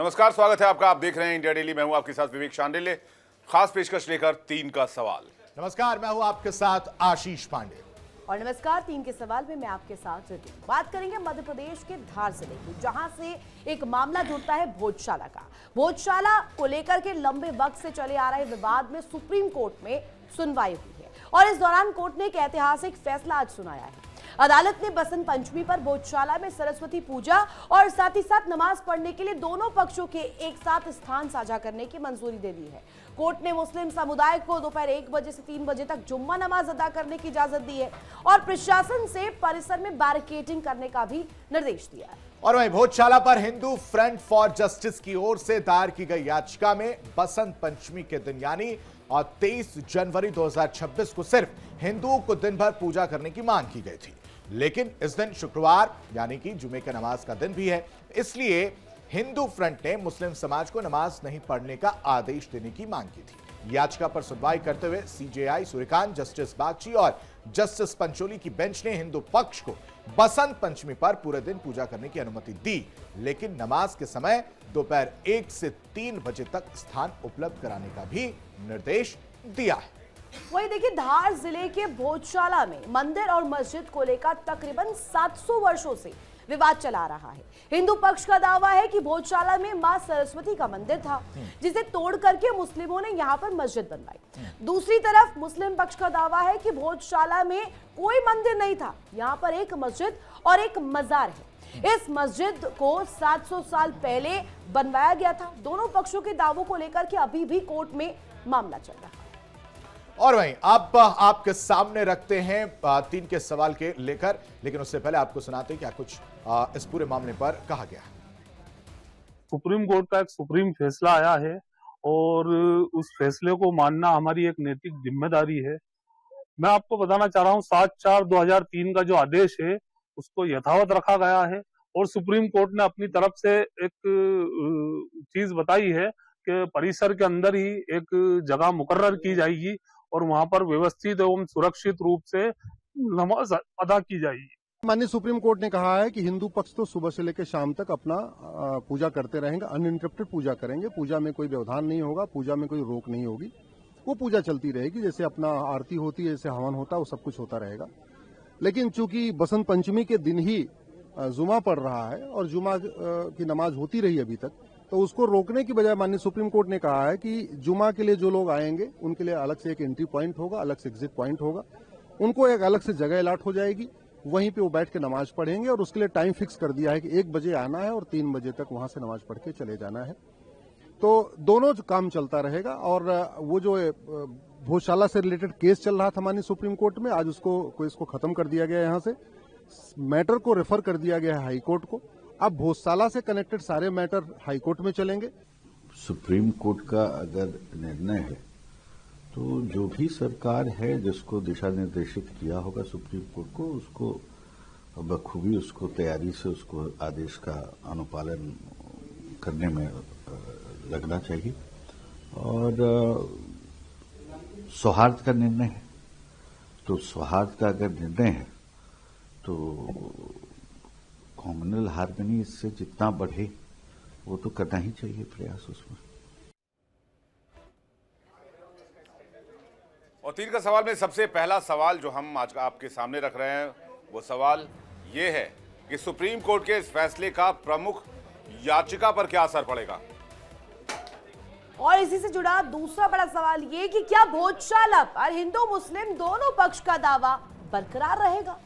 नमस्कार, स्वागत है आपका। आप देख रहे हैं इंडिया डेली। मैं हूं आपके साथ विवेक शांडिल्य। खास पेशकश लेकर 3 का सवाल। नमस्कार, मैं हूं आपके साथ आशीष पांडे। और नमस्कार, 3 के सवाल में मैं आपके साथ रितु। बात करेंगे मध्य प्रदेश के धार जिले की, जहां से एक मामला जुड़ता है भोजशाला का। भोजशाला को लेकर के लंबे वक्त से चले आ रहे विवाद में सुप्रीम कोर्ट में सुनवाई हुई है और इस दौरान कोर्ट ने एक ऐतिहासिक फैसला आज सुनाया है। अदालत ने बसंत पंचमी पर भोजशाला में सरस्वती पूजा और साथ ही साथ नमाज पढ़ने के लिए दोनों पक्षों के एक साथ स्थान साझा करने की मंजूरी दे दी है। कोर्ट ने मुस्लिम समुदाय को दोपहर 1 बजे से 3 बजे तक जुम्मा नमाज अदा करने की इजाजत दी है और प्रशासन से परिसर में बैरिकेडिंग करने का भी निर्देश दिया है। और वहीं भोजशाला पर हिंदू फ्रंट फॉर जस्टिस की ओर से दायर की गई याचिका में बसंत पंचमी के दिन यानी 23 जनवरी 2026 को सिर्फ हिंदुओं को दिन भर पूजा करने की मांग की गई थी, लेकिन इस दिन शुक्रवार यानी कि जुमे का नमाज का दिन भी है, इसलिए हिंदू फ्रंट ने मुस्लिम समाज को नमाज नहीं पढ़ने का आदेश देने की मांग की थी। याचिका पर सुनवाई करते हुए सीजेआई सूर्यकांत, जस्टिस बागची और जस्टिस पंचोली की बेंच ने हिंदू पक्ष को बसंत पंचमी पर पूरे दिन पूजा करने की अनुमति दी, लेकिन नमाज के समय दोपहर 1 से 3 बजे तक स्थान उपलब्ध कराने का भी निर्देश दिया है। वही देखिए, धार जिले के भोजशाला में मंदिर और मस्जिद को लेकर तकरीबन 700 वर्षों से विवाद चला रहा है। हिंदू पक्ष का दावा है कि भोजशाला में मां सरस्वती का मंदिर था, जिसे तोड़ करके मुस्लिमों ने यहां पर मस्जिद बनवाई। दूसरी तरफ मुस्लिम पक्ष का दावा है कि भोजशाला में कोई मंदिर नहीं था, यहां पर एक मस्जिद और एक मजार है। इस मस्जिद को 700 साल पहले बनवाया गया था। दोनों पक्षों के दावों को लेकर के अभी भी कोर्ट में मामला चल रहा है। और वहीं अब आपके सामने रखते हैं 3 के सवाल के लेकर, लेकिन उससे पहले आपको सुनाते हैं क्या कुछ इस पूरे मामले पर कहा गया। सुप्रीम कोर्ट का एक सुप्रीम फैसला आया है और उस फैसले को मानना हमारी एक नैतिक जिम्मेदारी है। मैं आपको बताना चाह रहा हूँ 7/4/2003 का जो आदेश है उसको यथावत रखा गया है और सुप्रीम कोर्ट ने अपनी तरफ से एक चीज बताई है कि परिसर के अंदर ही एक जगह मुकर्रर की जाएगी और वहां पर व्यवस्थित एवं सुरक्षित रूप से नमाज अदा की जाएगी। माननीय सुप्रीम कोर्ट ने कहा है कि हिंदू पक्ष तो सुबह से लेकर शाम तक अपना पूजा करते रहेंगे, अनइंटरप्टेड पूजा करेंगे। पूजा में कोई व्यवधान नहीं होगा, पूजा में कोई रोक नहीं होगी, वो पूजा चलती रहेगी। जैसे अपना आरती होती है, जैसे हवन होता है, वो सब कुछ होता रहेगा। लेकिन चूंकि बसंत पंचमी के दिन ही जुमा पड़ रहा है और जुमा की नमाज होती रही अभी तक, तो उसको रोकने की बजाय माननीय सुप्रीम कोर्ट ने कहा है कि जुमा के लिए जो लोग आएंगे उनके लिए अलग से एक एंट्री पॉइंट होगा, अलग से एग्जिट पॉइंट होगा, उनको एक अलग से जगह अलॉट हो जाएगी, वहीं पे वो बैठ के नमाज पढ़ेंगे और उसके लिए टाइम फिक्स कर दिया है कि 1 बजे आना है और 3 बजे तक वहां से नमाज पढ़ के चले जाना है। तो दोनों काम चलता रहेगा। और वो जो भोजशाला से रिलेटेड केस चल रहा था माननीय सुप्रीम कोर्ट में, आज इसको खत्म कर दिया गया। यहाँ से मैटर को रेफर कर दिया गया है हाईकोर्ट को। अब भोजशाला से कनेक्टेड सारे मैटर हाईकोर्ट में चलेंगे। सुप्रीम कोर्ट का अगर निर्णय है तो जो भी सरकार है जिसको दिशा निर्देशित किया होगा सुप्रीम कोर्ट को, उसको बखूबी उसको तैयारी से उसको आदेश का अनुपालन करने में लगना चाहिए। और सौहार्द का निर्णय है तो सौहार्द का अगर निर्णय है तो कॉम्युनल हार्मनी इससे जितना बढ़े वो तो करना ही चाहिए प्रयास उसमें। और 3 का सवाल में सबसे पहला सवाल जो हम आज आपके सामने रख रहे हैं वो सवाल ये है कि सुप्रीम कोर्ट के इस फैसले का प्रमुख याचिका पर क्या असर पड़ेगा। और इसी से जुड़ा दूसरा बड़ा सवाल ये कि क्या भोजशाला पर हिंदू मुस्लिम दोनों पक्ष का दावा बरकरार रहेगा।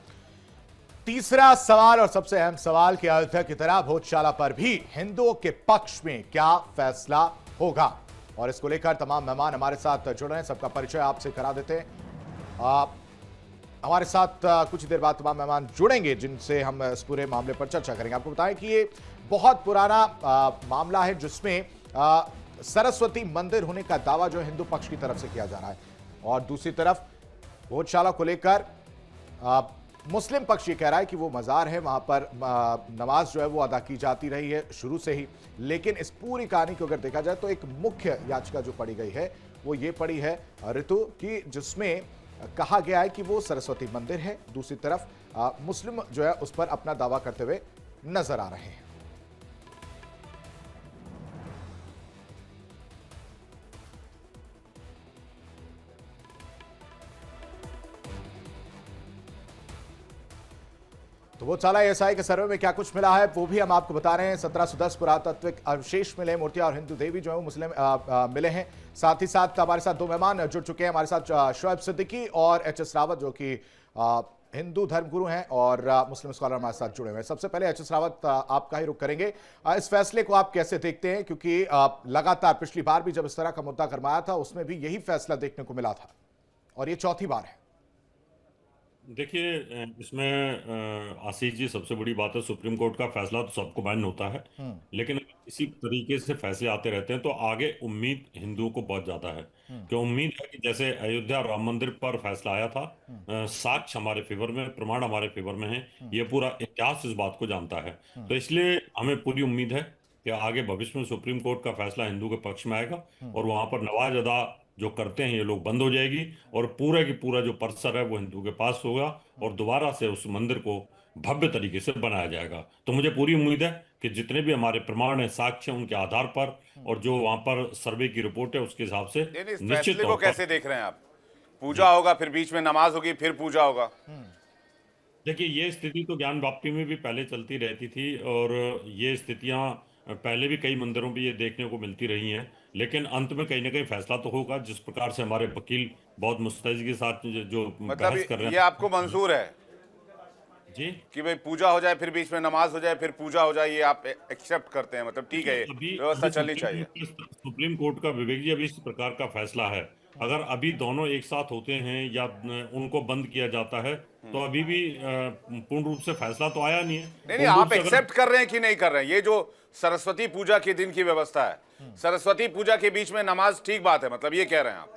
तीसरा सवाल और सबसे अहम सवाल कि अयोध्या की तरह भोजशाला पर भी हिंदुओं के पक्ष में क्या फैसला होगा, और इसको लेकर तमाम मेहमान हमारे साथ जुड़ रहे हैं। सबका परिचय आपसे करा देते हैं। हमारे साथ कुछ ही देर बाद तमाम मेहमान जुड़ेंगे जिनसे हम इस पूरे मामले पर चर्चा करेंगे। आपको बताएं कि ये बहुत पुराना मामला है जिसमें सरस्वती मंदिर होने का दावा जो हिंदू पक्ष की तरफ से किया जा रहा है, और दूसरी तरफ भोजशाला को लेकर मुस्लिम पक्ष ये कह रहा है कि वो मजार है, वहां पर नमाज जो है वो अदा की जाती रही है शुरू से ही। लेकिन इस पूरी कहानी को अगर देखा जाए तो एक मुख्य याचिका जो पड़ी गई है वो ये पड़ी है ऋतु की, जिसमें कहा गया है कि वो सरस्वती मंदिर है। दूसरी तरफ मुस्लिम जो है उस पर अपना दावा करते हुए नजर आ रहे हैं। तो भोजशाला एएसआई के सर्वे में क्या कुछ मिला है वो भी हम आपको बता रहे हैं। 1710 पुरातात्विक अवशेष मिले, मूर्तियां और हिंदू देवी जो है वो मुस्लिम मिले हैं। साथ ही साथ हमारे साथ दो मेहमान जुड़ चुके हैं हमारे साथ, शोएब सिद्दीकी और एचएस रावत जो कि हिंदू धर्मगुरु हैं और मुस्लिम स्कॉलर हमारे साथ जुड़े हुए हैं। सबसे पहले एचएस रावत आपका ही रुख करेंगे। इस फैसले को आप कैसे देखते हैं, क्योंकि लगातार पिछली बार भी जब इस तरह का मुद्दा गरमाया था उसमें भी यही फैसला देखने को मिला था और ये चौथी बार है। देखिए, इसमें आशीष जी, सबसे बड़ी बात है सुप्रीम कोर्ट का फैसला तो सबको मान्य होता है, लेकिन इसी तरीके से फैसले आते रहते हैं तो आगे उम्मीद हिंदुओं को बहुत ज्यादा है कि उम्मीद है कि जैसे अयोध्या राम मंदिर पर फैसला आया था, साक्ष्य हमारे फेवर में, प्रमाण हमारे फेवर में है, ये पूरा इतिहास इस बात को जानता है। तो इसलिए हमें पूरी उम्मीद है कि आगे भविष्य में सुप्रीम कोर्ट का फैसला हिंदू के पक्ष में आएगा और वहां पर नवाज अदा जो करते हैं ये लोग बंद हो जाएगी और पूरा की पूरा जो परिसर है वो हिंदू के पास होगा और दोबारा से उस मंदिर को भव्य तरीके से बनाया जाएगा। तो मुझे पूरी उम्मीद है कि जितने भी हमारे प्रमाण है, साक्ष्य, उनके आधार पर और जो वहां पर सर्वे की रिपोर्ट है उसके हिसाब से इस निश्चित फैसले को तौर पर कैसे देख रहे हैं आप? पूजा होगा, फिर बीच में नमाज होगी, फिर पूजा होगा। देखिए, ये स्थिति तो ज्ञान वापी में भी पहले चलती रहती थी और ये स्थितियां पहले भी कई मंदिरों में ये देखने को मिलती रही हैं, लेकिन अंत में कहीं ना कहीं फैसला तो होगा। जिस प्रकार से हमारे वकील बहुत मुस्तैदी के साथ जो मतलब बहस कर रहे ये हैं, आपको मंजूर है जी, कि भाई पूजा हो जाए, फिर बीच में नमाज हो जाए, फिर पूजा हो जाए, ये आप एक्सेप्ट करते हैं? मतलब ठीक है, ये अभी व्यवस्था अभी चलनी चाहिए। सुप्रीम कोर्ट का विवेक जी अभी इस प्रकार का फैसला है, अगर अभी दोनों एक साथ होते हैं या उनको बंद किया जाता है तो अभी भी पूर्ण रूप से फैसला तो आया नहीं है। नहीं, पूर्ण रूप आप से अगर- एक्सेप्ट कर रहे हैं कि नहीं कर रहे हैं? ये जो सरस्वती पूजा के दिन की व्यवस्था है, सरस्वती पूजा के बीच में नमाज ठीक बात है, मतलब ये कह रहे हैं आप?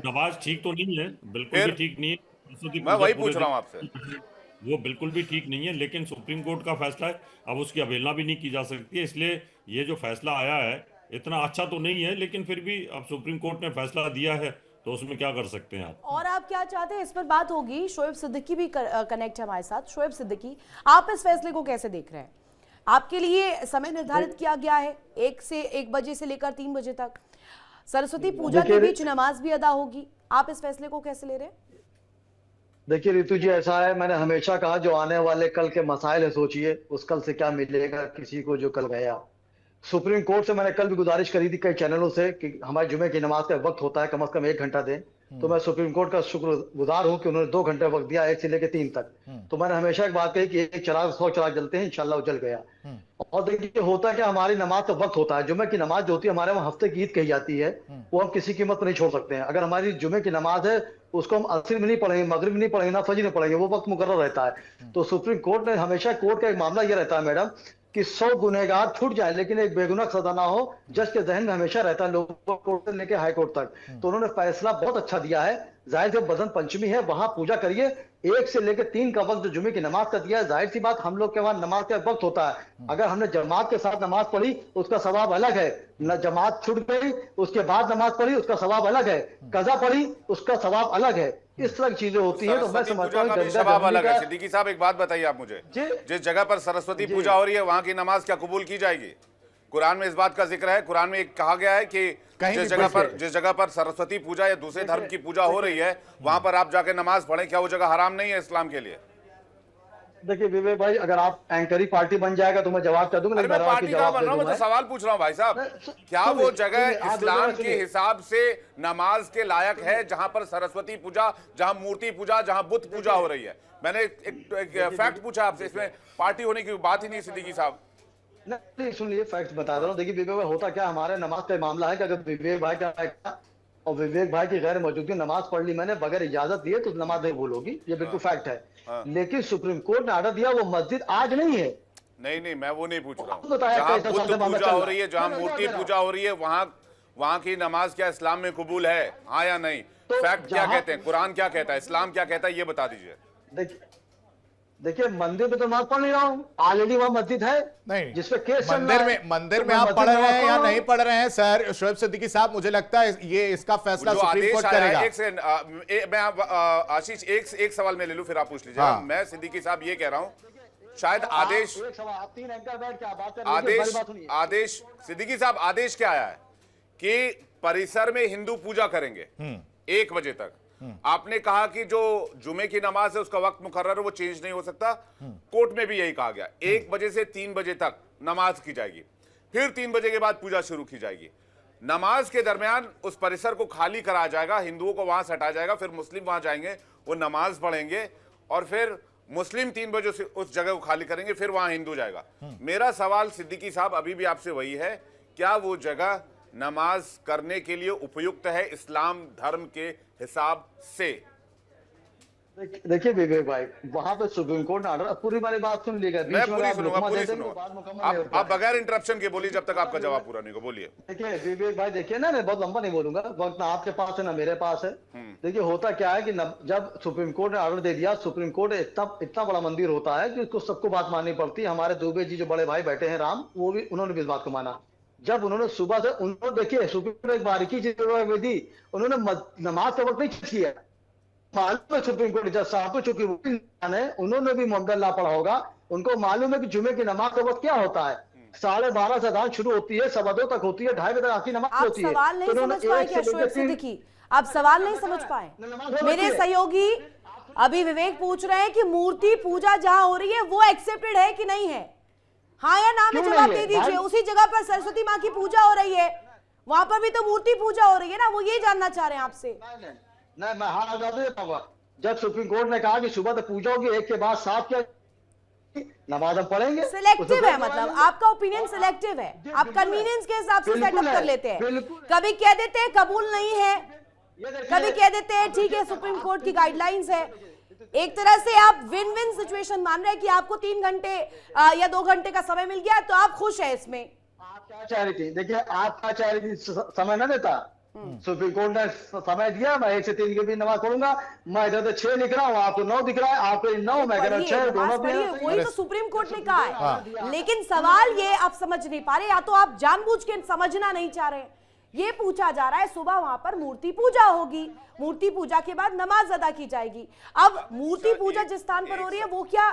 नमाज ठीक तो नहीं है, बिल्कुल फिर? भी ठीक नहीं है। सरस्वती मैं पूजा वही पूरे पूछ रहा हूं दिन- आपसे। वो बिल्कुल भी ठीक नहीं है, लेकिन सुप्रीम कोर्ट का फैसला है, अब उसकी अवहेलना भी नहीं की जा सकती है। इसलिए ये जो फैसला आया है इतना अच्छा तो नहीं है, लेकिन फिर भी अब सुप्रीम कोर्ट ने फैसला दिया है तो उसमें क्या कर सकते हैं आप। और आप क्या चाहते हैं इस पर बात होगी। शोएब सिद्दीकी भी कनेक्ट है हमारे साथ। शोएब सिद्दीकी, आप इस फैसले को कैसे देख रहे हैं? आपके लिए समय निर्धारित किया गया है 1 बजे से लेकर 3 बजे तक, सरस्वती पूजा के बीच नमाज भी अदा होगी, आप इस फैसले को कैसे ले रहे हैं? देखिए रितु जी, ऐसा है, मैंने हमेशा कहा जो आने वाले कल के मसाइल है सोचिए उस कल से क्या मिलेगा किसी को जो कल गया। सुप्रीम कोर्ट से मैंने कल भी गुजारिश करी थी कई चैनलों से कि हमारे जुमे की नमाज का वक्त होता है, कम से कम 1 घंटा दें। तो मैं सुप्रीम कोर्ट का शुक्रगुजार हूं कि उन्होंने 2 घंटे वक्त दिया, 1 से लेकर 3 तक। तो मैंने हमेशा एक बात कही कि एक चिराग 100 चिराग जलते हैं, इंशाल्लाह वो जल गया। और देखिए होता है कि हमारी नमाज का वक्त होता है, जुमे की नमाज जो होती है हमारे वहाँ हफ्ते की ईद कही जाती है, वो हम किसी कीमत पर नहीं छोड़ सकते हैं। अगर हमारी जुमे की नमाज है उसको हम असर में नहीं पढ़ेंगे, मगरिब में नहीं पढ़ेंगे, ना फजर में पढ़ेंगे, वो वक्त मुकर्रर रहता है। तो सुप्रीम कोर्ट ने हमेशा, कोर्ट का एक मामला ये रहता है मैडम कि 100 गुनहगार छूट जाए लेकिन एक बेगुनाह सजा ना हो, जज के जहन में हमेशा रहता है, लोअर कोर्ट से लेकर हाई कोर्ट तक। तो उन्होंने फैसला बहुत अच्छा दिया है। जाहिर से बसंत पंचमी है, वहां पूजा करिए। 1 से लेकर 3 का वक्त जो जुमे की नमाज का दिया है, जाहिर सी बात हम लोग के वहां नमाज का वक्त होता है। अगर हमने जमात के साथ नमाज पढ़ी उसका सवाब अलग है, न जमात छूट गई उसके बाद नमाज पढ़ी उसका सवाब अलग है, कजा पढ़ी उसका सवाब अलग है। इस तरह की चीजें होती है। तो मैं सरस्वती समझता पूजा हूँ का भी सवाब अलग है। सिद्दीकी साहब, एक बात बताइए आप मुझे, जी। जिस जगह पर सरस्वती पूजा हो रही है वहां की नमाज क्या कबूल की जाएगी? कुरान में इस बात का जिक्र है। कुरान में एक कहा गया है कि जिस जगह पर सरस्वती पूजा या दूसरे धर्म की पूजा हो रही है वहां पर आप जाके नमाज पढ़ें, क्या वो जगह हराम नहीं है इस्लाम के लिए? देखिए विवेक भाई, अगर आप एंकरी पार्टी बन जाएगा तो मैं जवाब कर दूंगा। अरे मैं पार्टी का बन रहा हूं, मैं तो सवाल पूछ रहा हूं भाई साहब, क्या वो जगह इस्लाम के हिसाब से नमाज के लायक है जहां पर सरस्वती पूजा, जहां मूर्ति पूजा, जहां बुद्ध पूजा हो रही है? मैंने एक फैक्ट पूछा आपसे, इसमें पार्टी होने की बात ही नहीं। सिद्दीकी साहब नहीं, सुनिए फैक्ट बता रहा हूँ। देखिए विवेक भाई, होता क्या हमारे नमाज का मामला है कि अगर विवेक भाई का और विवेक भाई की गैर मौजूदगी नमाज पढ़ ली मैंने बगैर इजाजत दिए तो नमाज नहीं भूल होगी, ये बिल्कुल फैक्ट है। लेकिन सुप्रीम कोर्ट ने ऑर्डर दिया वो मस्जिद आज नहीं है। नहीं, मैं वो नहीं पूछ रहा हूँ। बताया जहां कैसा बुद्ध मामला पूजा चल हो रहा रही है, जहां मूर्ति पूजा हो रही है, वहां की नमाज क्या इस्लाम में कबूल है, हाँ या नहीं? फैक्ट क्या कहते हैं, कुरान क्या कहता है, इस्लाम क्या कहता है, ये बता दीजिए। देखिए मंदिर में तो नमाज पढ़ नहीं रहा हूँ, ऑलरेडी वहां मस्जिद है नहीं, जिसपे केस मंदिर में आप पढ़ रहे हैं या नहीं पढ़ रहे हैं सर शोएब सिद्दीकी साहब? मुझे लगता है ये इसका फैसला सुप्रीम कोर्ट करेगा। मैं आशीष एक सवाल में ले लूं, फिर आप पूछ लीजिए। हाँ। मैं सिद्दीकी साहब ये कह रहा हूं, शायद आदेश सिद्दीकी साहब, आदेश क्या आया है कि परिसर में हिंदू पूजा करेंगे 1 बजे तक, आपने कहा कि जो जुमे की नमाज है उसका वक्त मुकर्रर है, वो चेंज नहीं हो सकता। कोर्ट में भी यही कहा गया, 1 बजे से 3 बजे तक नमाज की जाएगी, फिर 3 बजे के बाद पूजा शुरू की जाएगी। नमाज के दरमियान उस परिसर को खाली कराया जाएगा, हिंदुओं को वहां से हटाया जाएगा, फिर मुस्लिम वहां जाएंगे, वो नमाज पढ़ेंगे और फिर मुस्लिम 3 बजे से उस जगह को खाली करेंगे, फिर वहां हिंदू जाएगा। मेरा सवाल सिद्दीकी साहब अभी भी आपसे वही है, क्या वो जगह नमाज करने के लिए उपयुक्त है इस्लाम धर्म के हिसाब से? देखिए विवेक भाई, वहां पे सुप्रीम कोर्ट ने ऑर्डर, पूरी वाली बात सुन लीजिएगा। मैं पूरी सुनूंगा, पूरी सुनूंगा। आप बगैर इंटरप्शन के बोलिए जब तक आपका जवाब पूरा नहीं हो, बोलिए। देखिए विवेक भाई, देखिए ना, मैं बहुत लंबा नहीं बोलूंगा, वक्त ना आपके पास है ना मेरे पास है। देखिए होता क्या है कि जब सुप्रीम कोर्ट ने ऑर्डर दे दिया, सुप्रीम कोर्ट इतना बड़ा मंदिर होता है कि उसको सबको बात माननी पड़ती है। हमारे दुबे जी जो बड़े भाई बैठे हैं राम, वो भी उन्होंने भी इस बात को माना। जब उन्होंने सुबह से, उन्होंने देखिए सुप्रीम कोर्ट एक बारीकी चीज दी, उन्होंने नमाज का वक्त नहीं किया। मालूम है सुप्रीम कोर्ट जज साहब को, चूंकि उन्होंने भी मोहम्मद पढ़ा होगा, उनको मालूम है कि जुमे की नमाज का वक्त क्या होता है। 12:30 से अजान शुरू होती है, 2:15 तक होती है, 2:30 बजे तक आखिरी नमाज होती है। आप सवाल नहीं समझ पाए क्या शोएब सिद्दीकी? आप सवाल नहीं समझ पाए? मेरे सहयोगी अभी विवेक पूछ रहे हैं कि मूर्ति पूजा जहां हो रही है वो एक्सेप्टेड है कि नहीं है, हाँ या ना में जवाब दे दीजिए। उसी जगह पर सरस्वती माँ की पूजा हो रही है, वहां पर भी तो मूर्ति पूजा हो रही है ना, वो ये जानना चाह रहे हैं आपसे। नहीं, मैं हाँ जवाब दे देता हूँ। जब सुप्रीम कोर्ट ने कहा कि सुबह तक पूजा होगी, 1 के बाद 7 क्या नमाज हम पढ़ेंगे, सिलेक्टिव है, मतलब आपका ओपिनियन सिलेक्टिव है, आप कन्वीनियंस के हिसाब से सेटअप कर लेते हैं। कभी कह देते हैं कबूल नहीं है, कभी कह देते हैं ठीक है सुप्रीम कोर्ट की गाइडलाइंस है। एक तरह से आप विन विन सिचुएशन मान रहे हैं कि आपको 3 घंटे या 2 घंटे का समय मिल गया तो आप खुश हैं इसमें। आप क्या चाह रही थी? देखिए आप क्या चाह रही थी, समय ना देता सुप्रीम कोर्ट ने समय दिया, मैं 1 से 3 के बीच नमाज पढ़ूंगा, मैं इधर तो 6 लिख रहा हूँ, आपको 9 दिख रहा है, आपको 9, मैं कह रहा हूँ 6, दोनों वही तो सुप्रीम कोर्ट ने कहा है। लेकिन सवाल ये आप समझ नहीं पा रहे, या तो आप जानबूझ के समझना नहीं चाह रहे। ये पूछा जा रहा है सुबह वहां पर मूर्ति पूजा होगी, मूर्ति पूजा के बाद नमाज अदा की जाएगी। अब मूर्ति पूजा जिस स्थान पर हो रही है वो क्या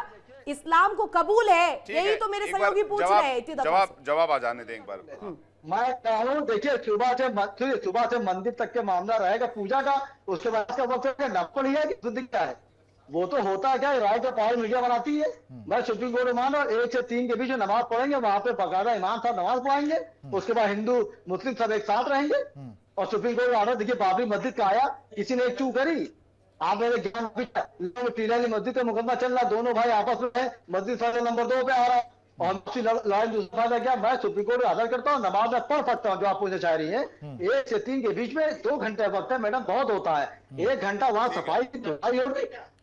इस्लाम को कबूल है? यही तो मेरे सहयोगी पूछ रहे हैं। जवाब आ जाने दें एक बार। मैं कह रहा हूँ, देखिए सुबह से मंदिर तक के मामला रहेगा पूजा का, उसके बाद का वक्त नफल है कि क्या है, वो तो होता है क्या, राय का पहाड़ मीडिया बनाती है। मैं सुप्रीम कोर्ट मान रहा हूँ 1 से 3 के बीच में नमाज पढ़ेंगे, वहां पे बाकायदा इमाम साहब नमाज पढ़ाएंगे, उसके बाद हिंदू मुस्लिम सब एक साथ रहेंगे। और सुप्रीम कोर्ट ऑर्डर देखिए, बाबरी मस्जिद का आया, किसी ने एक चूक करी, आप मेरे ज्ञान टीलानी मस्जिद का मुकदमा चल रहा, दोनों भाई आपस में, मस्जिद नंबर 2 पे आ रहा है और लड़ाई गया। मैं सुप्रीम कोर्ट में आदर करता हूँ, नमाज में पढ़ सकता हूँ जो आप पूछना चाह रही है। 1 से 3 के बीच में 2 घंटे वक्त है मैडम, बहुत होता है। 1 घंटा वहां सफाई होगी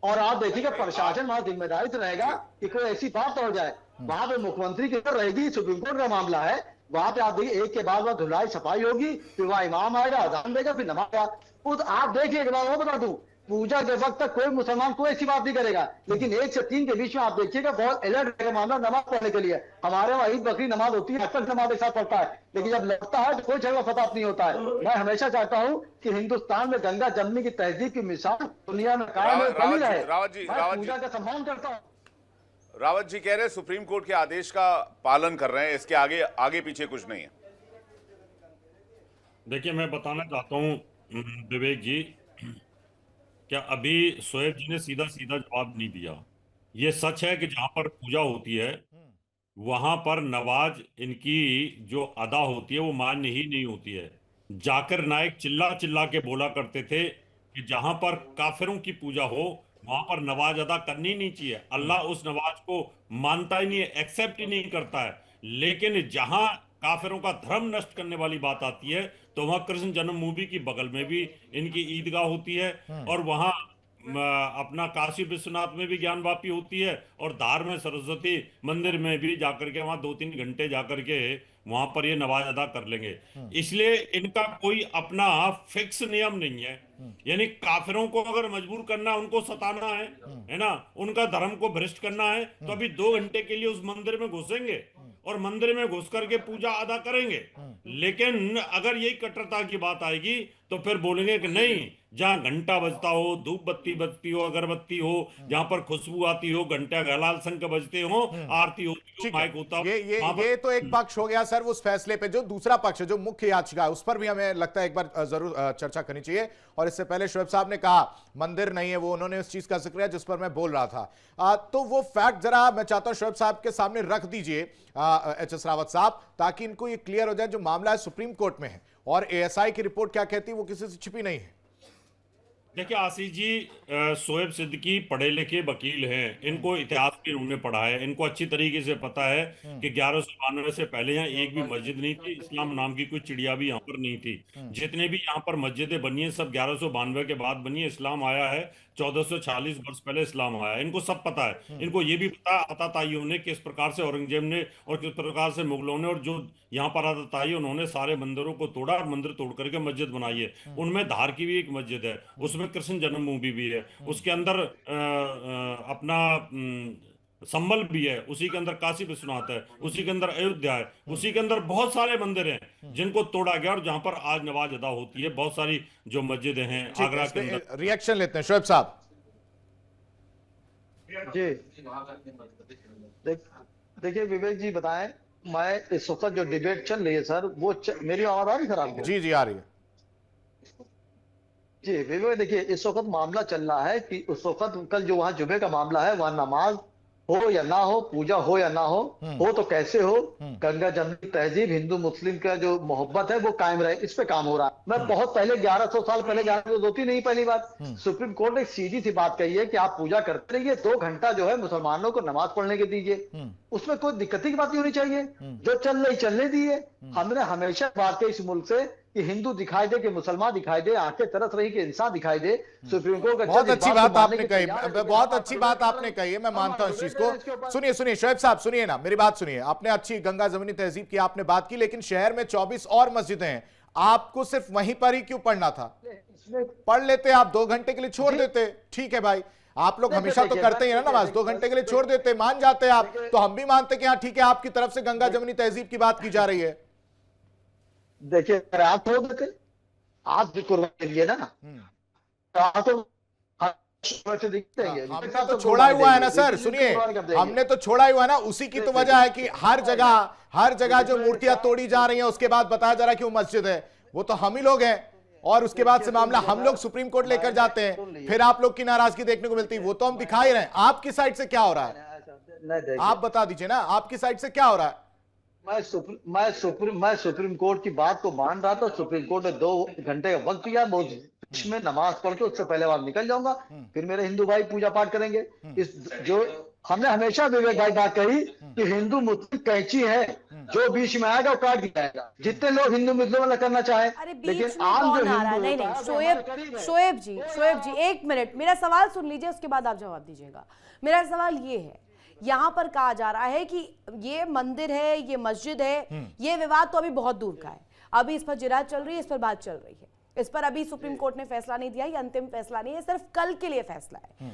और आप देखिएगा प्रशासन वहां जिम्मेदारी से रहेगा कि कोई ऐसी बात हो जाए, वहां पे मुख्यमंत्री की रहेगी, सुप्रीम कोर्ट का मामला है, वहां पे आप देखिए 1 के बाद वहां धुलाई सफाई होगी, फिर वहां इमाम आएगा, अजान देगा, फिर नमाज। आप देखिए एक बार वो बता दूं, पूजा के वक्त तक कोई मुसलमान कोई ऐसी बात नहीं करेगा, लेकिन 1 से 3 के बीच में आप देखिएगा बहुत अलर्ट रहेगा मामला नमाज पढ़ने के लिए। हमारे वहाँ ईद बकरी नमाज होती है, अक्सर नमाज एक साथ पढ़ता है, लेकिन जब लगता है तो कोई जगह फताफ नहीं होता है। मैं हमेशा चाहता हूँ कि हिंदुस्तान में गंगा जमनी की तहजीब की मिसाल दुनिया में कायम बनी रहे। मैं पूजा का सम्मान करता हूँ। रावत जी कह रहे हैं सुप्रीम कोर्ट के आदेश का पालन कर रहे हैं, इसके आगे पीछे कुछ नहीं है। देखिए मैं बताना चाहता हूँ विवेक जी, क्या अभी शोएब जी ने सीधा सीधा जवाब नहीं दिया। ये सच है कि जहां पर पूजा होती है वहां पर नमाज इनकी जो अदा होती है वो मान्य ही नहीं होती है। जाकिर नाइक चिल्ला चिल्ला के बोला करते थे कि जहां पर काफिरों की पूजा हो वहां पर नमाज अदा करनी नहीं चाहिए, अल्लाह उस नमाज को मानता ही नहीं है, एक्सेप्ट ही नहीं करता है। लेकिन जहां काफिरों का धर्म नष्ट करने वाली बात आती है तो वहां कृष्ण जन्मभूमि की बगल में भी इनकी ईदगाह होती है और वहां अपना काशी विश्वनाथ में भी ज्ञान वापी होती है और धार में सरस्वती मंदिर में भी जाकर के वहां 2-3 घंटे जाकर के वहां पर ये नमाज अदा कर लेंगे। इसलिए इनका कोई अपना फिक्स नियम नहीं है, यानी काफिरों को अगर मजबूर करना, उनको सताना है ना, उनका धर्म को भ्रष्ट करना है तो अभी 2 घंटे के लिए उस मंदिर में घुसेंगे और मंदिर में घुस करके पूजा अदा करेंगे। लेकिन अगर यही कट्टरता की बात आएगी तो फिर बोलेंगे कि नहीं, जहां घंटा बजता हो, धूप बत्ती बजती हो, अगरबत्ती हो, जहां पर खुशबू आती हो, घंटा गलाल शंख बजते हो, आरती होती हो, ठीक है। माइक होता हो, ये वहां पर ये तो एक पक्ष हो गया सर उस फैसले पे। जो दूसरा पक्ष है, जो मुख्य याचिका है, उस पर भी हमें लगता है एक बार जरूर चर्चा करनी चाहिए। और इससे पहले शोएब साहब ने कहा मंदिर नहीं है वो, उन्होंने उस चीज का जिक्र किया जिस पर मैं बोल रहा था। तो वो फैक्ट जरा मैं चाहता हूं शोएब साहब के सामने रख दीजिए, एचएस रावत साहब, ताकि इनको ये क्लियर हो जाए जो मामला है सुप्रीम कोर्ट में है और एएसआई की रिपोर्ट क्या कहती है वो किसी से छिपी नहीं है। देखिए आशीष जी, शोएब सिद्दीकी पढ़े लिखे वकील हैं, इनको इतिहास भी उन्होंने पढ़ा है, इनको अच्छी तरीके से पता है कि 1192 से पहले यहाँ एक भी मस्जिद नहीं थी, इस्लाम नाम की कोई चिड़िया भी यहाँ पर नहीं थी। जितने भी यहाँ पर मस्जिदें बनी है सब 1192 के बाद बनी है। इस्लाम आया है 1440 वर्ष पहले इस्लाम आया, इनको सब पता है। इनको ये भी पता आताताइयों ने किस प्रकार से औरंगजेब ने और किस प्रकार से मुगलों ने और जो यहाँ पर आताताई उन्होंने सारे मंदिरों को तोड़ा और मंदिर तोड़ करके मस्जिद बनाई है। उनमें धार की भी एक मस्जिद है, उसमें कृष्ण जन्मभूमि भी है, उसके अंदर अपना संभल भी है, उसी के अंदर काशी विश्वनाथ है, उसी के अंदर अयोध्या है, उसी के अंदर बहुत सारे मंदिर हैं जिनको तोड़ा गया और जहां पर आज नमाज अदा होती है। बहुत सारी जो मस्जिदें हैं आगरा के अंदर। रिएक्शन लेते हैं शोएब साहब। जी देखिए विवेक जी बताएं, मैं इस वक्त जो डिबेट चल रही है सर, मेरी आवाज आ रही सर आपको? जी आ रही है। जी विवेक, देखिए इस वक्त मामला चल रहा है कि उस वक्त कल जो वहां जुमे का मामला है, वहां नमाज हो या ना हो, पूजा हो या ना हो तो कैसे हो, गंगा जमनी तहजीब हिंदू मुस्लिम का जो मोहब्बत है वो कायम रहे, इस पे काम हो रहा है। मैं बहुत पहले 1100 साल पहले 1100 होती नहीं, पहली बात सुप्रीम कोर्ट ने एक सीधी सी बात कही है कि आप पूजा करते रहिए, 2 घंटा जो है मुसलमानों को नमाज पढ़ने के दीजिए, उसमें कोई दिक्कत की बात नहीं होनी चाहिए। जो चल रही चलने दीजिए। हमने हमेशा बात की इस मुल्क से कि हिंदू दिखाई दे कि मुसलमान दिखाई दे, आंखें तरस रही कि इंसान दिखाई दे। सुप्रीम कोर्ट का बहुत अच्छी बात आपने कही, बहुत अच्छी बात आपने कही है, मैं मानता हूं इस चीज को। सुनिए शोएब साहब, सुनिए ना मेरी बात सुनिए। आपने अच्छी गंगा जमुनी तहजीब की आपने बात की, लेकिन शहर में 24 और मस्जिदें हैं, आपको सिर्फ वहीं पर ही क्यों पढ़ना था? पढ़ लेते आप, 2 घंटे के लिए छोड़ देते। ठीक है भाई, आप लोग हमेशा तो करते ही है ना नमाज, 2 घंटे के लिए छोड़ देते, मान जाते आप, तो हम भी मानते कि हाँ ठीक है आपकी तरफ से गंगा जमुनी तहजीब की बात की जा रही है। देखिए आप छोड़ देते, आप भी कुर्बानी लिए ना, हमने तो छोड़ा हुआ है ना सर, सुनिए हमने तो छोड़ा हुआ है ना। उसी की तो वजह है कि हर जगह जो मूर्तियां तोड़ी जा रही हैं उसके बाद बताया जा रहा है कि वो मस्जिद है, वो तो हम ही लोग हैं। और उसके बाद से मामला हम लोग सुप्रीम कोर्ट लेकर जाते हैं, फिर आप लोग की नाराजगी देखने को मिलती है, वो तो हम दिखा ही रहे हैं। आपकी साइड से क्या हो रहा है आप बता दीजिए ना, आपकी साइड से क्या हो रहा है? मैं सुप्रीम कोर्ट की बात को मान रहा था। सुप्रीम कोर्ट ने 2 घंटे का वक्त दिया, इसमें नमाज पढ़ के उससे पहले बाद निकल जाऊंगा, फिर मेरे हिंदू भाई पूजा पाठ करेंगे। इस जो हमने हमेशा विवेक भाई बात कही कि हिंदू मुस्लिम कैंची है, जो बीच में आएगा वो काट दिया जाएगा, जितने लोग हिंदू मुस्लिम वाला करना चाहे। लेकिन आम जो नहीं, शोएब जी 1 मिनट, मेरा सवाल सुन लीजिए, उसके बाद आप जवाब दीजिएगा। मेरा सवाल ये है, यहाँ पर कहा जा रहा है कि ये मंदिर है, ये मस्जिद है, ये विवाद तो अभी बहुत दूर का है, अभी इस पर जिराद चल रही है, इस पर बात चल रही है, इस पर अभी सुप्रीम कोर्ट ने फैसला नहीं दिया, ये अंतिम फैसला नहीं है, सिर्फ कल के लिए फैसला है।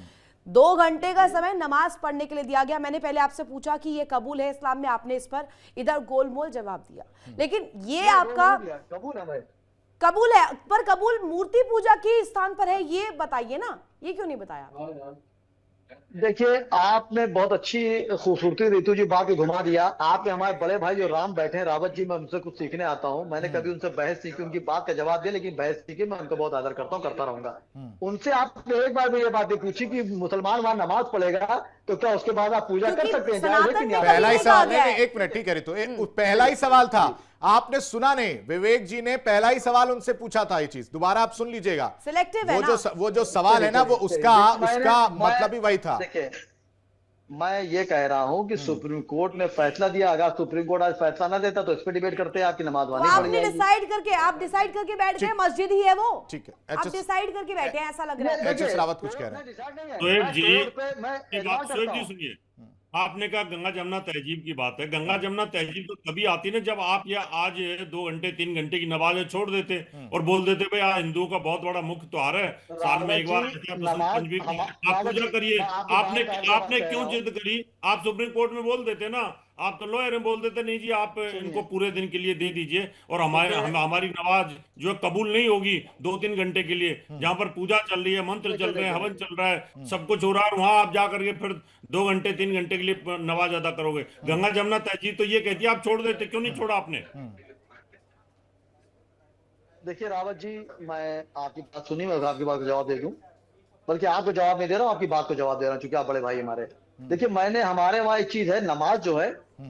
2 घंटे का समय नमाज पढ़ने के लिए दिया गया। मैंने पहले आपसे पूछा कि ये कबूल है इस्लाम में, आपने इस पर इधर गोलमोल जवाब दिया, लेकिन ये आपका कबूल है, पर कबूल मूर्ति पूजा के स्थान पर है, ये बताइए ना, ये क्यों नहीं बताया? देखिए आपने बहुत अच्छी खूबसूरती ऋतु जी बात घुमा दिया। आपने हमारे बड़े भाई जो राम बैठे हैं, रावत जी, मैं उनसे कुछ सीखने आता हूँ। मैंने कभी उनसे बहस सीखी, उनकी बात का जवाब दिया, लेकिन बहस सीखी मैं उनको बहुत आदर करता हूँ, करता रहूंगा। उनसे आपने एक बार भी ये बात पूछी कि मुसलमान वहां नमाज पढ़ेगा तो क्या उसके बाद आप पूजा कर सकते हैं? पहला ही सवाल, 1 मिनट ठीक है तो पहला ही सवाल था, आपने सुना नहीं, विवेक जी ने पहला ही सवाल उनसे पूछा था। ये चीज दोबारा आप सुन लीजिएगा, वो जो सवाल है ना, वो उसका मतलब ही वही था। मैं ये कह रहा हूँ कि सुप्रीम कोर्ट ने फैसला दिया, अगर सुप्रीम कोर्ट आज फैसला ना देता तो इस पर डिबेट करते हैं, आपकी नमाज वाली आप डिसाइड करके बैठ गए, मस्जिद ही है वो, ठीक है, आप डिसाइड करके बैठे हैं, ऐसा लग रहा है। एचएस रावत कुछ कह रहे हैं। सुनिए, आपने कहा गंगा जमुना तहजीब की बात है। गंगा जमुना तहजीब तो तभी आती ना जब आप ये आज 2 घंटे 3 घंटे की नमाजें छोड़ देते और बोल देते भाई आज हिंदुओं का बहुत बड़ा मुख्य त्योहार है, साल में एक बार आप पूजा करिए। आपने क्यों जिद करी? आप सुप्रीम कोर्ट में बोल देते ना आप तो लॉयर हैं, बोल देते नहीं जी आप इनको पूरे दिन के लिए दे दीजिए और हमारी नमाज जो कबूल नहीं होगी 2-3 घंटे के लिए, जहां पर पूजा चल रही है, मंत्र चल रहे हैं, हवन चल रहा है, सब कुछ हो रहा है, वहां आप जा करके फिर 2 घंटे 3 घंटे के लिए नमाज अदा करोगे। गंगा जमुना तहजीब तो ये कहती है आप छोड़ देते, क्यों नहीं छोड़ा आपने? देखिए रावत जी, मैं आपकी बात सुनी, मैं आपकी बात को जवाब दे दूं, बल्कि आपको जवाब नहीं दे रहा हूं, आपकी बात को जवाब दे रहा हूं, क्योंकि आप बड़े भाई हमारे। देखिए हमारे वहां एक चीज है, नमाज जो है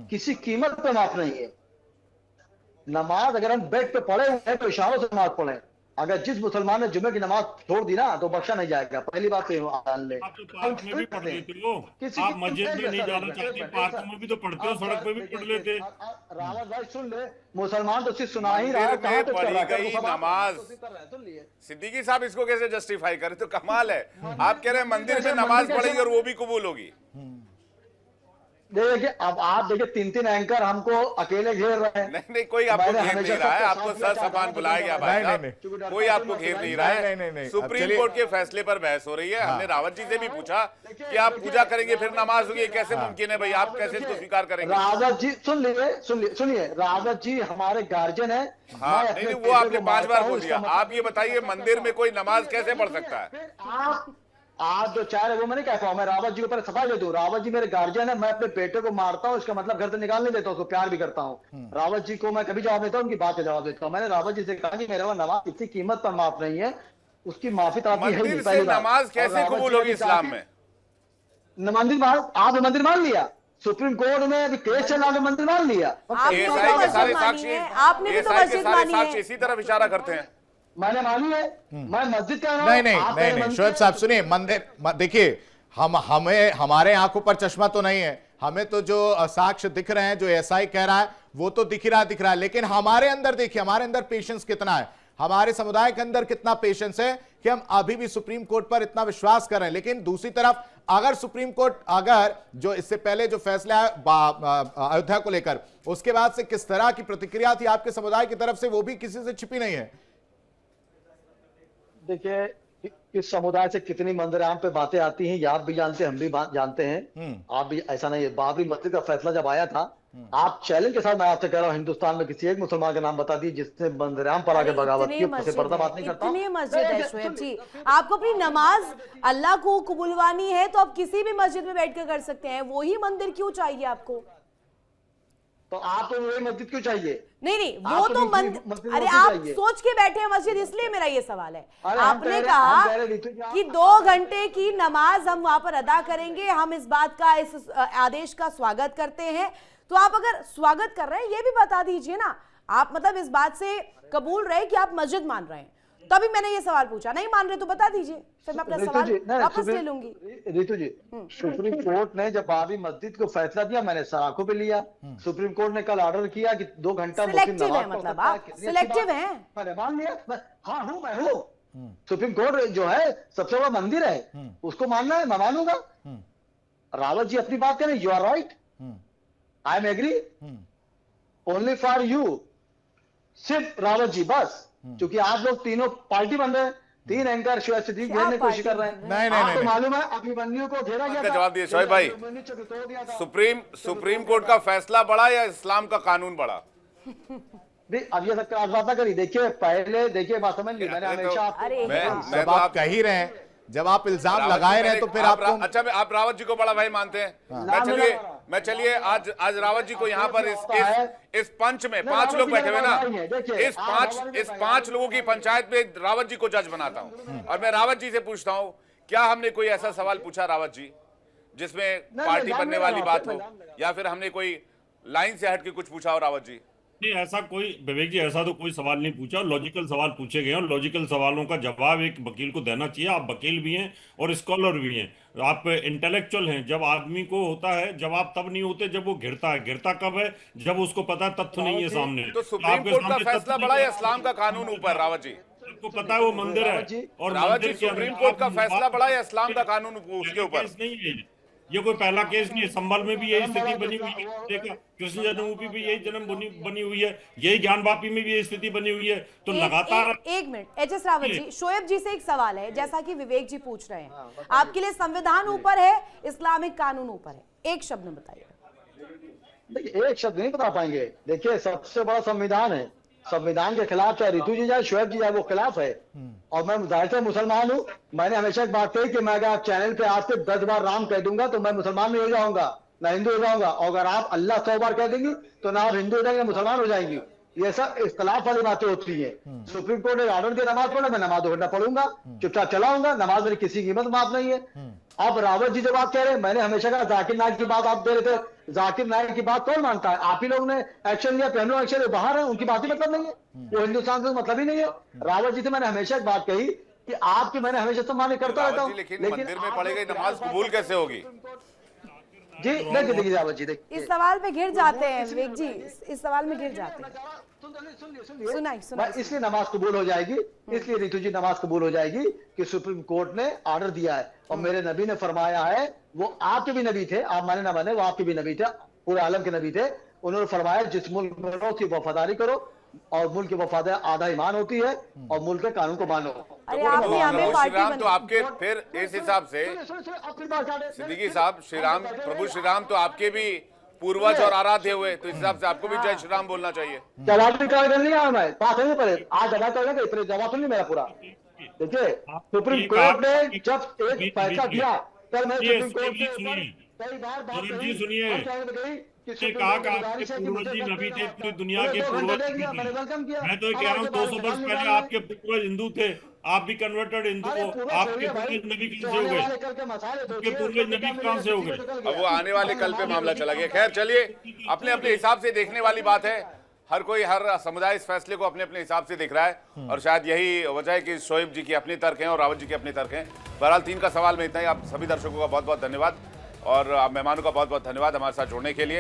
किसी कीमत पे माफ नहीं है। नमाज अगर हम बेड पे पढ़े हुए हैं तो इशारों से नमाज पढ़े। अगर जिस मुसलमान ने जुम्मे की नमाज छोड़ दी ना तो बख्शा नहीं जाएगा। पहली बात तो जान ले। आप तो पार्क में भी पढ़ लेते हो, आप मस्जिद में नहीं जाना चाहते, पार्कों में भी तो पढ़ते हो, सड़क पे भी पढ़ लेते। रावत भाई सुन ले, मुसलमान तो सिर्फ सुना ही रहा है, कहां तक पढ़ी गई नमाज। सिद्दीकी साहब इसको कैसे जस्टिफाई करे, तो कमाल है। आप कह रहे हैं मंदिर में नमाज पढ़ेंगे और वो भी कबूल होगी। देखिए अब आप देखिए 3-3 एंकर हमको अकेले घेर रहे हैं। नहीं कोई आपको घेर नहीं रहा है, आपको सर सपान बुलाया गया भाई साहब, कोई आपको घेर नहीं रहा है। सुप्रीम कोर्ट के फैसले पर बहस हो रही है। हमने रावत जी से भी पूछा कि आप पूजा करेंगे फिर नमाज होगी, कैसे मुमकिन है भाई, आप कैसे इसको स्वीकार करेंगे? रावत जी सुनिए रावत जी हमारे गार्जियन है। हाँ नहीं वो आपने 5 बार बोल दिया। आप ये बताइए मंदिर में कोई नमाज कैसे पढ़ सकता है? आप जो चाह रहे वो मैं नहीं कह पाऊँ। मैं रावत जी को ऊपर सफाई दे दूं, रावत जी मेरे गार्जियन है, मैं अपने बेटे को मारता हूँ, इसका मतलब घर से निकाल नहीं देता, उसको प्यार भी करता हूँ। रावत जी को मैं कभी जवाब देता हूँ, उनकी बात का जवाब देता हूँ। मैंने रावत जी से कहा कि मेरे वहां नमाज किसी कीमत पर माफ नहीं है, उसकी माफी तो मंदिर से नमाज कैसे कबूल होगी इस्लाम में? मंदिर आप मंदिर मान लिया, सुप्रीम कोर्ट में अभी केस चला, मंदिर मान लिया। आपने भी तो मस्जिद मानी है, इसी तरफ इशारा करते हैं। मैंने मानी है, मैं मस्जिद कह रहा हूं। नहीं शोएब साहब सुनिए, मंदिर देखिए हमें हमारे आंखों पर चश्मा तो नहीं है, हमें तो जो साक्ष्य दिख रहे हैं, जो एसआई कह रहा है वो तो दिख रहा है, लेकिन हमारे अंदर देखिए, हमारे अंदर पेशेंस कितना है, हमारे समुदाय के अंदर कितना पेशेंस है कि हम अभी भी सुप्रीम कोर्ट पर इतना विश्वास कर रहे हैं। लेकिन दूसरी तरफ अगर सुप्रीम कोर्ट अगर जो इससे पहले जो फैसला है अयोध्या को लेकर, उसके बाद से किस तरह की प्रतिक्रिया थी आपके समुदाय की तरफ से, वो भी किसी से छिपी नहीं है। देखिए इस समुदाय से कितनी मंदिराम पे बातें आती हैं, ये आप भी जानते हैं, हम भी जानते हैं। आप भी, ऐसा नहीं है। बाबरी मस्जिद का फैसला जब आया था, आप चैलेंज के साथ मैं आपसे कह रहा हूँ, हिंदुस्तान में किसी एक मुसलमान का नाम बता दिए जिसने मंदिराम पर आके बगावत की। उससे पर्दा बात नहीं करता। इतनी मस्जिद है शोएब जी, आपको अपनी नमाज अल्लाह को कबूलवानी है तो आप किसी भी मस्जिद में बैठकर कर सकते हैं, वही मंदिर क्यों चाहिए आपको? तो आपको वही मस्जिद क्यों चाहिए? नहीं वो तो मंदिर, अरे आप सोच के बैठे हैं मस्जिद, इसलिए मेरा ये सवाल है। आपने कहा कि 2 घंटे की नमाज हम वहां पर अदा करेंगे, हम इस बात का, इस आदेश का स्वागत करते हैं, तो आप अगर स्वागत कर रहे हैं ये भी बता दीजिए ना। आप मतलब इस बात से कबूल रहे कि आप मस्जिद मान रहे हैं, तभी मैंने ये सवाल पूछा। नहीं मान रहे तो बता दीजिए, फिर मैं अपना सवाल वापस ले लूंगी। रितु जी, सुप्रीम कोर्ट ने जब बाबरी मस्जिद को फैसला दिया, मैंने सराखों पे लिया। सुप्रीम कोर्ट ने कल ऑर्डर किया कि 2 घंटा सिलेक्टिव है, मतलब आप सिलेक्टिव हैं। मैंने मान लिया, हाँ हूँ, मैं हूँ। सुप्रीम कोर्ट जो है सबसे बड़ा मंदिर है, उसको मानना है, मैं मानूंगा। रावत जी अपनी बात करें, you are right, I am agree, only for you, सिर्फ रावत जी बस, क्योंकि आप लोग तीनों पार्टी बन रहे हैं, 3 एंकर सिद्दीकी घेरने की कोशिश कर रहे हैं। नहीं मालूम है अभिमन्यु को घेरा गया था। जवाब दिए शोएब भाई, सुप्रीम कोर्ट का फैसला बड़ा या इस्लाम का कानून बड़ा? अब ये सबका बात करी। देखिए पहले देखिए, बात समझ ली मैंने हमेशा। जब आप कह ही रहे हैं, जब आप इल्जाम लगाए रहे तो फिर आपको, अच्छा आप रावत जी को बड़ा भाई मानते हैं? मैं चलिए आज रावत जी को यहाँ पर इस पंच में 5 लोग बैठे हुए ना, इस 5 लोगों की पंचायत में रावत जी को जज बनाता हूँ, और मैं रावत जी से पूछता हूँ, क्या हमने कोई ऐसा सवाल पूछा रावत जी जिसमें पार्टी बनने वाली बात हो, या फिर हमने कोई लाइन से हट के कुछ पूछा हो रावत जी? नहीं ऐसा कोई, विवेक जी ऐसा तो कोई सवाल नहीं पूछा, लॉजिकल सवाल पूछे गए और लॉजिकल सवालों का जवाब एक वकील को देना चाहिए। आप वकील भी हैं और स्कॉलर भी हैं, आप इंटेलेक्चुअल हैं। जब आदमी को होता है जवाब तब नहीं होते जब वो घिरता है। घिरता कब है? जब उसको पता है तथ्य नहीं है सामने। तो सुप्रीम कोर्ट का फैसला बड़ा या इस्लाम का कानून ऊपर? रावत जी आपको पता है वो मंदिर है, और रावत जी सुप्रीम कोर्ट का फैसला बड़ा या इस्लाम का कानून उसके ऊपर? नहीं है ये कोई पहला केस नहीं है। संभल में भी यही स्थिति बनी हुई है, देखा कृष्ण जन्मभूमि भी यही जन्म बनी हुई है, यही ज्ञानवापी में भी यही स्थिति बनी हुई है। तो लगातार एक मिनट एचएस रावत जी, शोएब जी से एक सवाल है, जैसा कि विवेक जी पूछ रहे हैं, आपके लिए संविधान ऊपर है, इस्लामिक कानून ऊपर है, एक शब्द में बताइए। देखिए एक शब्द नहीं बता पाएंगे। देखिए सबसे बड़ा संविधान है, संविधान के खिलाफ चाहे रितु जी जाए शुएब जी जाए वो खिलाफ है। और मैं जाहिर से मुसलमान हूँ, मैंने हमेशा एक बात कही कि मैं अगर आप चैनल पे आज से 10 बार राम कह दूंगा तो मैं मुसलमान नहीं हो जाऊंगा ना हिंदू हो जाऊंगा, और अगर आप अल्लाह 100 बार कह देंगी तो ना आप हिंदू हो जाएंगे ना मुसलमान हो जाएंगी। ये सब इख्तलाफ वाली बातें होती है। सुप्रीम कोर्ट ने ऑर्डर दिया नमाज पढ़ना, मैं नमाज 2 घंटा पढ़ूंगा, चुपचाप चलाऊंगा, नमाज मेरी किसी कीमत माफ नहीं है। अब रावत जी जो बात कह रहे हैं, मैंने हमेशा कहा जाकिर नायक की बात आप दे रहे थे, जाकिर नायक की बात कौन मानता है? आप ही लोग ने एक्शन लिया, पहले एक्शन बाहर है, उनकी बात ही मतलब नहीं है, वो हिंदुस्तान से मतलब ही नहीं है। रावत जी से मैंने हमेशा एक बात कही कि आपकी मैंने हमेशा सम्मान करता रहता हूँ, लेकिन मंदिर में पढ़ी गई नमाज कबूल कैसे होगी? जी देखिए रावत जी देखिए इस सवाल पे घिर जाते हैं विवेक जी, इस सवाल में घिर जाते हैं। सुनाइए। इसलिए नमाज कबूल हो जाएगी, इसलिए रितु जी नमाज कबूल हो जाएगी कि सुप्रीम कोर्ट ने ऑर्डर दिया है और मेरे नबी ने फरमाया है, वो आपके भी नबी थे, आप माने ना माने वो आपके भी नबी थे, पूरे आलम के नबी थे। उन्होंने फरमाया जिस मुल्क में रहो उसकी वफादारी करो, और मुल्क की वफादारी आधा ईमान होती है, और मुल्क के कानून को मानो। अरे आपने यहाँ पे पार्टी श्रीराम तो बनी। आपके फिर इस हिसाब से सिद्दीकी साहब, श्रीराम प्रभु श्रीराम तो आपके भी पूर्वज और आराध्य हुए, तो इस हिसाब से आपको भी जय श्री राम बोलना चाहिए। जवाब भी कर नहीं आया, मैं बात नहीं पड़े आज जवाब करने का इतने जवाब नहीं मेरा पूरा। देखिए सुप्रीम कोर्ट ने जब एक फैसला दिया, कल मैं सुप्रीम कोर्ट से कई बार बात सुनिए, कहा कि आपके पूर्वज जी नबी थे, पूरी दुनिया के पूर्वज। मैं तो कह रहा हूँ 200 वर्ष पहले आपके पूर्वज हिंदू थे, आप भी कन्वर्टेड हिंदू हो, आपके पूर्वज नबी कहाँ से हो गए? आपके पूर्वज नबी कहाँ से हो गए? अब वो आने वाले कल पे मामला चला गया। खैर चलिए, अपने अपने हिसाब से देखने वाली बात है। हर कोई, हर समुदाय इस फैसले को अपने अपने हिसाब से देख रहा है, और शायद यही वजह है कि शोएब जी की अपनी तर्क हैं और रावत जी की अपनी तर्क हैं। बहरहाल 3 का सवाल में इतना ही। आप सभी दर्शकों का बहुत बहुत धन्यवाद, और मेहमानों का बहुत बहुत धन्यवाद हमारे साथ जुड़ने के लिए।